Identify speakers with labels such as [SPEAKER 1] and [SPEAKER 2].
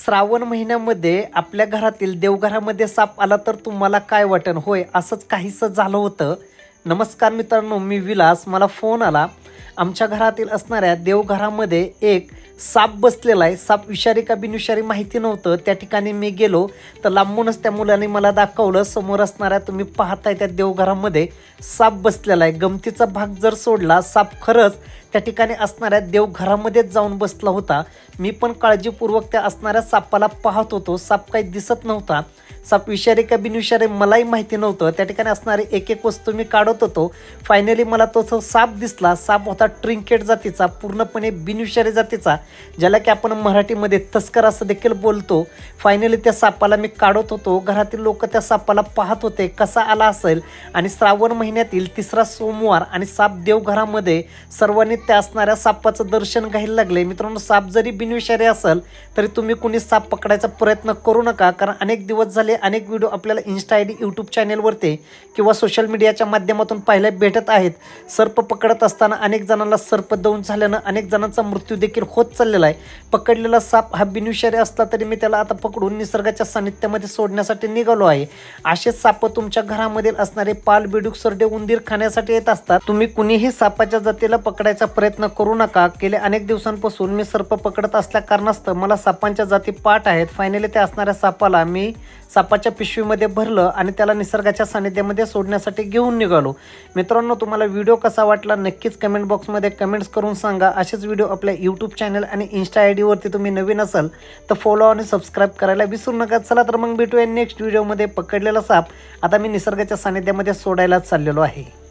[SPEAKER 1] श्रावण महिन्यामध्ये आपल्या घरातील देवघरामध्ये साप आला तर तुम्हाला काय वाटेल? होय, असंच काहीसं झालं होतं. नमस्कार मित्रांनो, मी विलास. मला फोन आला. आमच्या घरातील असणाऱ्या देवघरामध्ये एक साप बसलेला आहे. साप विषारी का बिनविषारी माहिती नव्हतं. त्या ठिकाणी मी गेलो तर लांबूनच त्या मुलाने मला दाखवलं. समोर असणाऱ्या तुम्ही पाहताय त्या देवघरामध्ये साप बसलेला आहे. गमतीचा भाग जर सोडला, साप खरंच त्या ठिकाणी असणाऱ्या देवघरामध्येच जाऊन बसला होता. मी पण काळजीपूर्वक त्या असणाऱ्या सापाला पाहत होतो. साप काही दिसत नव्हता. साप विषारी का बिनविषारी मलाही माहिती नव्हतं. त्या ठिकाणी असणारी एक एक वस्तू मी काढत होतो. फायनली मला तो साप दिसला. साप होता ट्रिंकेट जातीचा, पूर्णपणे बिनविषारी जातीचा, ज्याला की आपण मराठीमध्ये तस्कर असं देखील बोलतो. फायनली त्या सापाला मी काढत होतो. घरातील लोक त्या सापाला पाहत होते कसा आला असेल. आणि श्रावण महिन्यातील 3रा सोमवार आणि साप देवघरामध्ये सर्वांनी त्या असणाऱ्या सापाचं दर्शन घ्यायला लागले. मित्रांनो, साप जरी बिनविषारी असेल तरी तुम्ही कुणी साप पकडायचा प्रयत्न करू नका, कारण अनेक दिवस झाले अनेक व्हिडिओ आपल्याला इन्स्टा ID यूट्यूब चॅनेलवरती किंवा सोशल मीडियाच्या माध्यमातून पाहायला भेटत आहेत. सर्प पकडत असताना अनेक जणांना सर्पदंश झाल्यानं अनेक जणांचा मृत्यू देखील होत चाललेला आहे. पकडलेला साप हा बिनविषारी असला तरी मी त्याला आता पकडून निसर्गाच्या सानिध्यामध्ये सोडण्यासाठी निघालो आहे. असेच साप तुमच्या घरामध्ये असणारे पाल, बेडूक, सरडे, उंदीर खाण्यासाठी येत असतात. तुम्ही कुणीही सापाच्या जातीला पकडायचा प्रयत्न करू नका. गेल्या अनेक दिवसांपासून मी सर्प पकडत असल्या कारणास्तव मला सापांच्या जाती पाठ आहेत. फायनली त्या असणाऱ्या सापाला मी सापाच्या पिशवीमध्ये भरलं आणि त्याला निसर्गाच्या सानिध्यामध्ये सोडण्यासाठी घेऊन निघालो. मित्रांनो, तुम्हाला व्हिडिओ कसा वाटला नक्कीच कमेंट बॉक्समध्ये कमेंट्स करून सांगा. असेच व्हिडिओ आपल्या यूट्यूब चॅनल आणि इन्स्टा ID वरती तुम्ही नवीन असाल तर फॉलो आणि सबस्क्राईब करायला विसरू नका. चला तर मग भेटूया नेक्स्ट व्हिडिओमध्ये. पकडलेला साप आता मी निसर्गाच्या सानिध्यामध्ये सोडायला चाललेलो आहे.